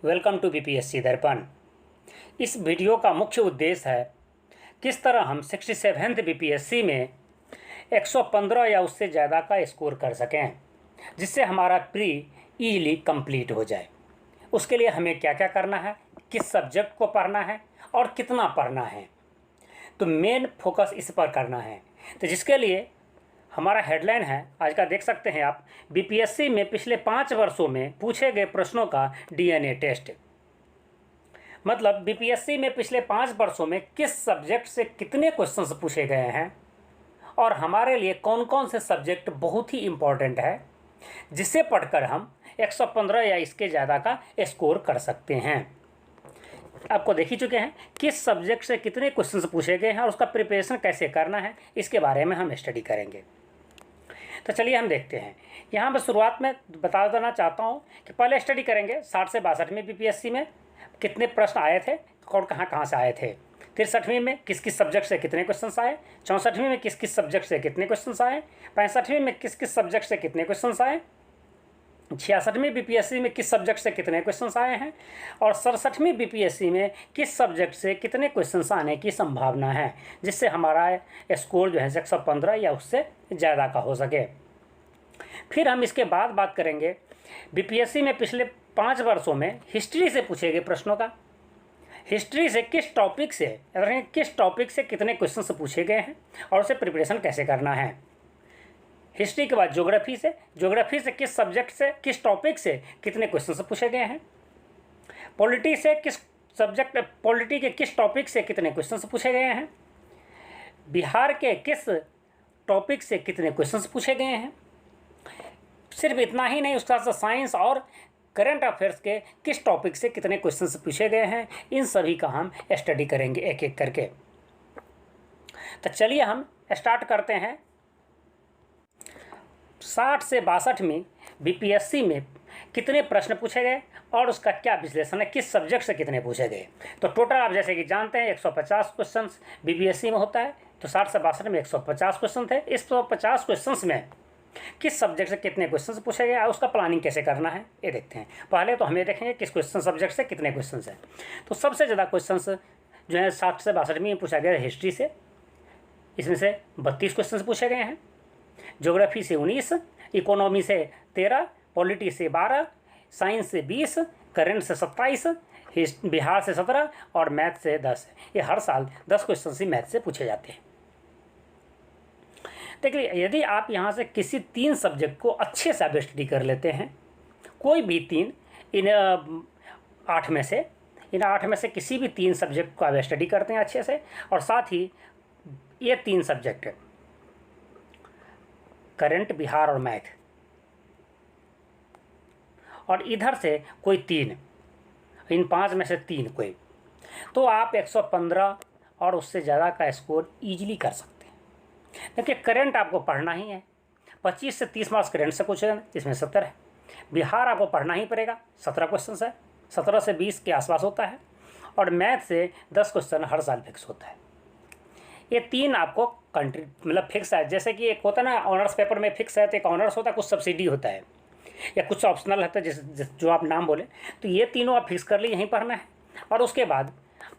Welcome to BPSC दर्पण। इस video का मुख्य उद्देश्य है किस तरह हम 67th बीपीएससी में 115 या उससे ज़्यादा का स्कोर कर सकें, जिससे हमारा प्री ईज़िली कंप्लीट हो जाए। उसके लिए हमें क्या क्या करना है, किस सब्जेक्ट को पढ़ना है और कितना पढ़ना है, तो मेन फोकस इस पर करना है। तो जिसके लिए हमारा हेडलाइन है आज का, देख सकते हैं आप, बीपीएससी में पिछले 5 वर्षों में पूछे गए प्रश्नों का डीएनए टेस्ट। मतलब बीपीएससी में पिछले 5 वर्षों में किस सब्जेक्ट से कितने क्वेश्चंस पूछे गए हैं और हमारे लिए कौन कौन से सब्जेक्ट बहुत ही इम्पोर्टेंट है, जिसे पढ़कर हम 115 या इसके ज़्यादा का स्कोर कर सकते हैं। आपको देख ही चुके हैं किस सब्जेक्ट से कितने क्वेश्चंस पूछे गए हैं और उसका प्रिपरेशन कैसे करना है, इसके बारे में हम स्टडी करेंगे। तो चलिए हम देखते हैं। यहाँ पर शुरुआत में बता देना चाहता हूँ कि पहले स्टडी करेंगे 60 से 62 में बीपीएससी में कितने प्रश्न आए थे और कहाँ से आए थे। 63वीं में किस किस सब्जेक्ट से कितने क्वेश्चंस आए, 64वीं में किस किस सब्जेक्ट से कितने क्वेश्चंस आए, 65वीं में किस किस सब्जेक्ट से कितने क्वेश्चंस आए, 66वीं बीपीएससी में किस सब्जेक्ट से कितने क्वेश्चंस आए हैं और 67वीं बीपीएससी में किस सब्जेक्ट से कितने क्वेश्चंस आने की संभावना है, जिससे हमारा स्कोर जो है 115 या उससे ज़्यादा का हो सके। फिर हम इसके बाद बात करेंगे बीपीएससी में पिछले 5 वर्षों में हिस्ट्री से पूछे गए प्रश्नों का। हिस्ट्री से किस टॉपिक से कितने क्वेश्चंस पूछे गए हैं और उसे प्रिपरेशन कैसे करना है। हिस्ट्री के बाद ज्योग्राफी से किस सब्जेक्ट से किस टॉपिक से कितने क्वेश्चंस पूछे गए हैं। पॉलिटी के किस टॉपिक से कितने क्वेश्चंस पूछे गए हैं। बिहार के किस टॉपिक से कितने क्वेश्चंस पूछे गए हैं। सिर्फ इतना ही नहीं, उसका साइंस और करंट अफेयर्स के किस टॉपिक से कितने क्वेश्चंस पूछे गए हैं, इन सभी का हम स्टडी करेंगे एक एक करके। तो चलिए हम स्टार्ट करते हैं। 60 से 62 में बीपीएससी में कितने प्रश्न पूछे गए और उसका क्या विश्लेषण है, किस सब्जेक्ट से कितने पूछे गए। तो टोटल आप जैसे कि जानते हैं 150 क्वेश्चन बीपीएससी में होता है, तो 60 से 62 में 150 क्वेश्चन थे। इस 150 क्वेश्चन में किस सब्जेक्ट से कितने क्वेश्चंस पूछे गए और उसका प्लानिंग कैसे करना है, ये देखते हैं। पहले तो हमें देखेंगे किस क्वेश्चन सब्जेक्ट से कितने क्वेश्चंस हैं। तो सबसे ज़्यादा क्वेश्चंस जो है 60 से 62 में पूछा गया हिस्ट्री से, इसमें से 32 क्वेश्चंस पूछे गए हैं। ज्योग्राफी से 19, इकोनॉमी से 13, पॉलिटी से 12, साइंस से 20, करंट से 27, बिहार से 17 और मैथ से 10। ये हर साल 10 क्वेश्चन ही मैथ से पूछे जाते हैं। देखिए, यदि आप यहाँ से किसी 3 सब्जेक्ट को अच्छे से आप स्टडी कर लेते हैं, कोई भी 3 इन 8 में से किसी भी 3 सब्जेक्ट को आप स्टडी करते हैं अच्छे से, और साथ ही ये 3 सब्जेक्ट करंट, बिहार और मैथ, और इधर से कोई 3, इन 5 में से 3 कोई, तो आप 115 और उससे ज़्यादा का स्कोर ईजिली कर सकते हैं। देखिए, करंट आपको पढ़ना ही है, 25 से 30 मार्क्स करंट से पूछे जाए, जिसमें 70 है। बिहार आपको पढ़ना ही पड़ेगा, 17 क्वेश्चन है, 17 से 20 के आसपास होता है, और मैथ से 10 क्वेश्चन हर साल फिक्स होता है। ये 3 आपको मतलब फिक्स है। जैसे कि एक होता है ना ऑनर्स पेपर में फिक्स है, तो एक ऑनर्स होता है, कुछ सब्सिडी होता है या कुछ ऑप्शनल होता है, जो आप नाम बोले। तो ये तीनों आप फिक्स कर लिए, यहीं पढ़ना है। और उसके बाद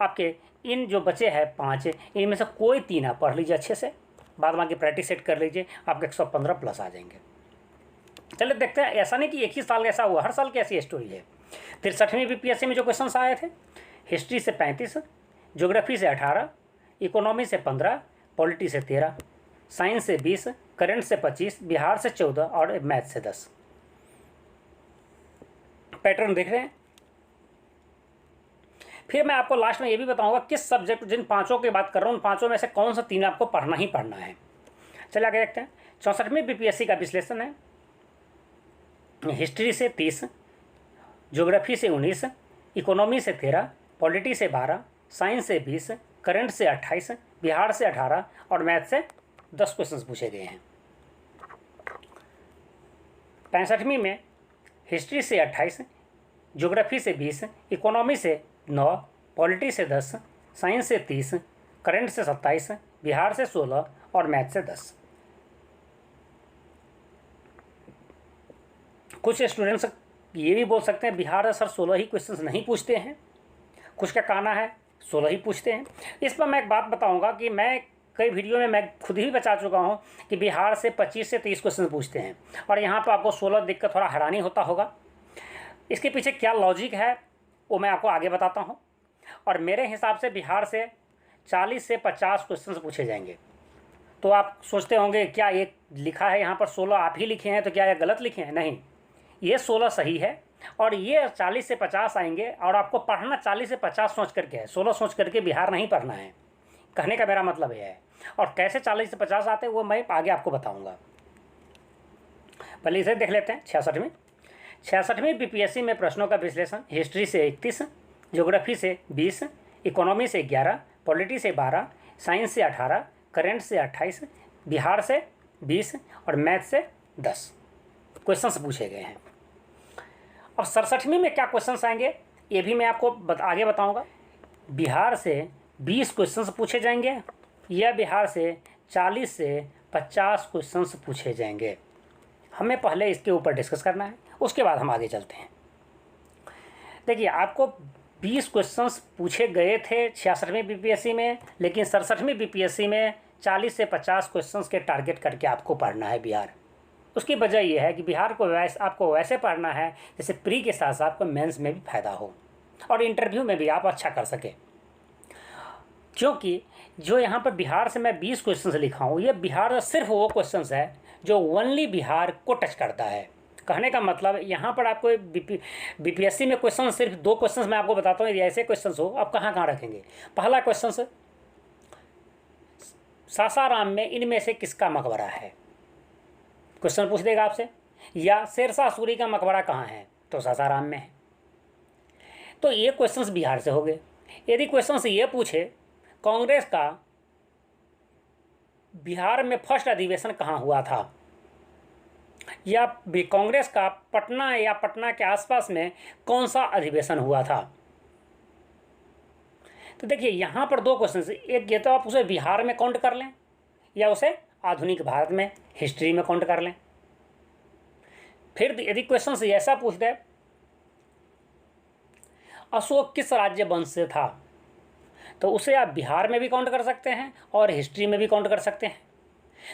आपके इन जो बचे हैं 5, इनमें से कोई 3 आप पढ़ लीजिए अच्छे से, बाद में प्रैक्टिस सेट कर लीजिए, आपके 115 प्लस आ जाएंगे। चलिए देखते हैं। ऐसा नहीं कि एक ही साल ऐसा हुआ, हर साल की ऐसी स्टोरी है। 63वीं बीपीएससी में जो क्वेश्चन आए थे, हिस्ट्री से 35, ज्योग्राफी से 18, इकोनॉमी से 15, पॉलिटी से 13, साइंस से 20, करंट से 25, बिहार से 14 और मैथ से 10। पैटर्न देख रहे हैं। फिर मैं आपको लास्ट में ये भी बताऊंगा किस सब्जेक्ट, जिन 5 की बात कर रहा हूँ, उन 5 में से कौन सा 3 आपको पढ़ना ही पढ़ना है। चलिए आगे देखते हैं। 64वीं बीपीएससी का विश्लेषण है। हिस्ट्री से 30, ज्योग्राफी से 19, इकोनॉमी से 13, पॉलिटी से 12, साइंस से 20, करंट से 28, बिहार से 18 और मैथ से 10 क्वेश्चन पूछे गए हैं। 65वीं में हिस्ट्री से 28, ज्योग्राफी से 20, इकोनॉमी से 9, पॉलिटी से 10, साइंस से 30, करंट से 27, बिहार से 16 और मैथ से 10। कुछ स्टूडेंट्स ये भी बोल सकते हैं बिहार सर 16 ही क्वेश्चंस नहीं पूछते हैं, कुछ का कहना है 16 ही पूछते हैं। इस पर मैं एक बात बताऊंगा कि मैं कई वीडियो में मैं खुद ही बता चुका हूं कि बिहार से 25 से 30 क्वेश्चन पूछते हैं और यहाँ पर आपको 16 देख कर थोड़ा हैरानी होता होगा। इसके पीछे क्या लॉजिक है वो मैं आपको आगे बताता हूँ। और मेरे हिसाब से बिहार से 40 से 50 क्वेश्चन पूछे जाएंगे। तो आप सोचते होंगे क्या ये लिखा है यहाँ पर 16 आप ही लिखे हैं, तो क्या ये गलत लिखे हैं? नहीं, ये 16 सही है और ये 40 से 50 आएंगे। और आपको पढ़ना 40 से 50 सोच करके है, 16 सोच करके बिहार नहीं पढ़ना है, कहने का मेरा मतलब यह है। और कैसे 40 से 50 आते हैं वो मैं आगे आपको बताऊंगा। पहले इसे देख लेते हैं। 66वीं बीपीएससी में प्रश्नों का विश्लेषण। हिस्ट्री से 31, ज्योग्राफी से 20, इकोनॉमी से 11, पॉलिटी से 12, साइंस से 18, करेंट से 28, बिहार से 20 और मैथ से 10 क्वेश्चंस पूछे गए हैं। और 67वीं में क्या क्वेश्चंस आएंगे ये भी मैं आपको आगे बताऊंगा। बिहार से 20 क्वेश्चंस पूछे जाएंगे या बिहार से 40 से 50 क्वेश्चंस पूछे जाएंगे। हमें पहले इसके ऊपर डिस्कस करना है, उसके बाद हम आगे चलते हैं। देखिए, आपको 20 क्वेश्चंस पूछे गए थे 66वीं बीपीएससी में, लेकिन 67वीं बीपीएससी में 40 से 50 क्वेश्चंस के टारगेट करके आपको पढ़ना है बिहार। उसकी वजह यह है कि बिहार को आपको वैसे पढ़ना है जैसे प्री के साथ साथ आपको मेंस में भी फायदा हो और इंटरव्यू में भी आप अच्छा कर सके। क्योंकि जो यहाँ पर बिहार से मैं 20 क्वेश्चंस लिखा हूँ, ये बिहार सिर्फ वो क्वेश्चंस है जो ओनली बिहार को टच करता है। कहने का मतलब यहाँ पर आपको बीपीएससी में क्वेश्चन सिर्फ 2 क्वेश्चंस मैं आपको बताता हूँ। यदि ऐसे क्वेश्चंस हो आप कहाँ कहाँ रखेंगे। पहला क्वेश्चन, सासाराम में इनमें से किसका मकबरा है, क्वेश्चन पूछ देगा आपसे। या शेरशाह सूरी का मकबरा कहाँ है, तो सासाराम में है। तो ये क्वेश्चंस बिहार से हो गए। यदि क्वेश्चन ये पूछे कांग्रेस का बिहार में फर्स्ट अधिवेशन कहाँ हुआ था, या कांग्रेस का पटना या पटना के आसपास में कौन सा अधिवेशन हुआ था, तो देखिए यहाँ पर 2 क्वेश्चन। एक ये तो आप उसे बिहार में काउंट कर लें या उसे आधुनिक भारत में हिस्ट्री में काउंट कर लें। फिर यदि क्वेश्चन से ऐसा पूछ दे अशोक किस राज्य वंश से था, तो उसे आप बिहार में भी काउंट कर सकते हैं और हिस्ट्री में भी काउंट कर सकते हैं।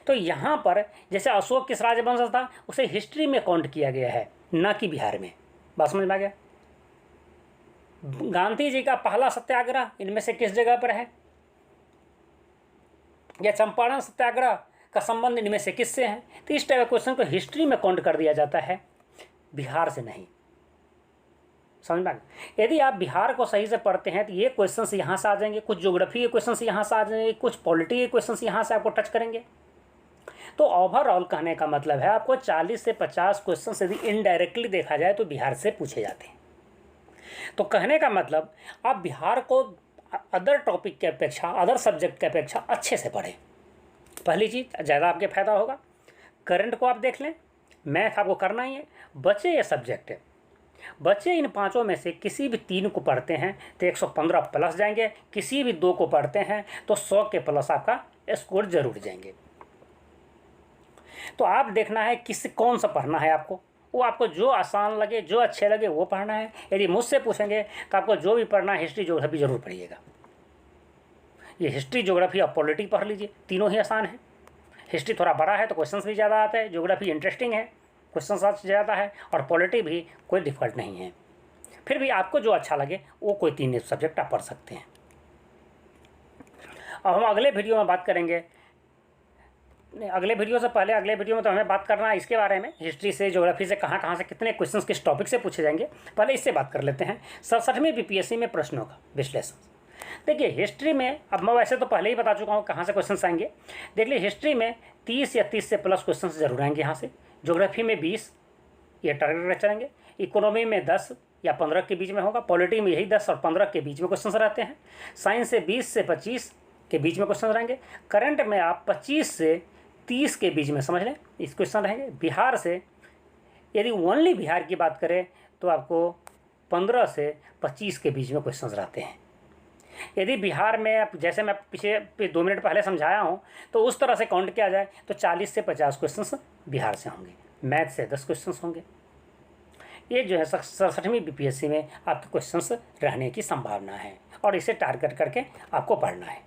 तो यहाँ पर जैसे अशोक किस राजवंश से था उसे हिस्ट्री में काउंट किया गया है, ना कि बिहार में। बात समझ में आ गया। गांधी जी का पहला सत्याग्रह इनमें से किस जगह पर है, या चंपारण सत्याग्रह का संबंध इनमें से किससे है। तो इस टाइप के क्वेश्चन को हिस्ट्री में काउंट कर दिया जाता है, बिहार से नहीं। समझ में। यदि आप बिहार को सही से पढ़ते हैं तो ये क्वेश्चंस यहाँ से आ जाएंगे, कुछ ज्योग्राफी के क्वेश्चंस यहाँ से आ जाएंगे, कुछ पॉलिटी के क्वेश्चंस यहाँ से आपको टच करेंगे। तो ओवरऑल कहने का मतलब है आपको 40 से 50 क्वेश्चंस यदि इनडायरेक्टली देखा जाए तो बिहार से पूछे जाते हैं। तो कहने का मतलब आप बिहार को अदर टॉपिक के अपेक्षा, अदर सब्जेक्ट के अपेक्षा अच्छे से पढ़ें। पहली चीज़, ज़्यादा आपके फायदा होगा। करंट को आप देख लें, मैथ आपको करना ही है। बचे ये सब्जेक्ट है, बच्चे इन 5 में से किसी भी 3 को पढ़ते हैं तो 115 प्लस जाएंगे, किसी भी 2 को पढ़ते हैं तो 100 के प्लस आपका स्कोर जरूर जाएंगे। तो आप देखना है कौन सा पढ़ना है आपको, वो आपको जो आसान लगे, जो अच्छे लगे वो पढ़ना है। यदि मुझसे पूछेंगे तो आपको जो भी पढ़ना है, हिस्ट्री ज्योग्राफी जरूर पढ़िएगा। ये हिस्ट्री ज्योग्राफी और पॉलिटी पढ़ लीजिए, तीनों ही आसान है। हिस्ट्री थोड़ा बड़ा है तो क्वेश्चन भी ज़्यादा आता है, ज्योग्राफी इंटरेस्टिंग है, क्वेश्चन ज़्यादा है, और पॉलिटी भी कोई डिफ़िकल्ट नहीं है। फिर भी आपको जो अच्छा लगे वो कोई 3 सब्जेक्ट आप पढ़ सकते हैं। अब हम अगले वीडियो में बात करेंगे, अगले वीडियो से पहले अगले वीडियो में तो हमें बात करना है इसके बारे में, हिस्ट्री से ज्योग्राफी से कहाँ कहाँ से कितने क्वेश्चंस किस टॉपिक से पूछे जाएंगे। पहले इससे बात कर लेते हैं 67वीं बीपीएससी में प्रश्नों का विश्लेषण। देखिए हिस्ट्री में, अब मैं वैसे तो पहले ही बता चुका हूँ कहाँ से क्वेश्चन आएंगे। देख लीजिए हिस्ट्री में 30 या 30 से प्लस क्वेश्चन जरूर आएंगे यहाँ से। ज्योग्राफी में 20 ये टारगेट चलेंगे। इकोनॉमी में 10 या 15 के बीच में होगा। पॉलिटी में यही 10 और 15 के बीच में क्वेश्चन रहते हैं। साइंस से 20 से 25 के बीच में क्वेश्चन रहेंगे। करंट में आप 25 से 30 के बीच में समझ लें इस क्वेश्चन रहेंगे। बिहार से यदि ओनली बिहार की बात करें तो आपको 15 से 25 के बीच में क्वेश्चन रहते हैं। यदि बिहार में आप, जैसे मैं पीछे 2 मिनट पहले समझाया हूँ, तो उस तरह से काउंट किया जाए तो 40 से 50 क्वेश्चन बिहार से होंगे। मैथ से 10 क्वेश्चन होंगे। ये जो है 67वीं बीपीएससी में आपके क्वेश्चंस रहने की संभावना है और इसे टारगेट करके आपको पढ़ना है।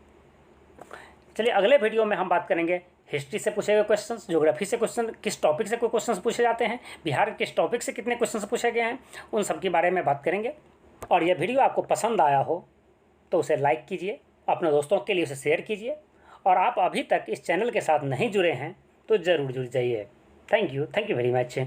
चलिए अगले वीडियो में हम बात करेंगे हिस्ट्री से पूछे गए क्वेश्चंस, ज्योग्राफी से क्वेश्चन, किस टॉपिक से कोई क्वेश्चंस पूछे जाते हैं, बिहार किस टॉपिक से कितने क्वेश्चंस पूछे गए हैं, उन सब के बारे में बात करेंगे। और यह वीडियो आपको पसंद आया हो तो उसे लाइक कीजिए, अपने दोस्तों के लिए उसे शेयर कीजिए, और आप अभी तक इस चैनल के साथ नहीं जुड़े हैं तो ज़रूर जुड़ जाइए। Thank you very much.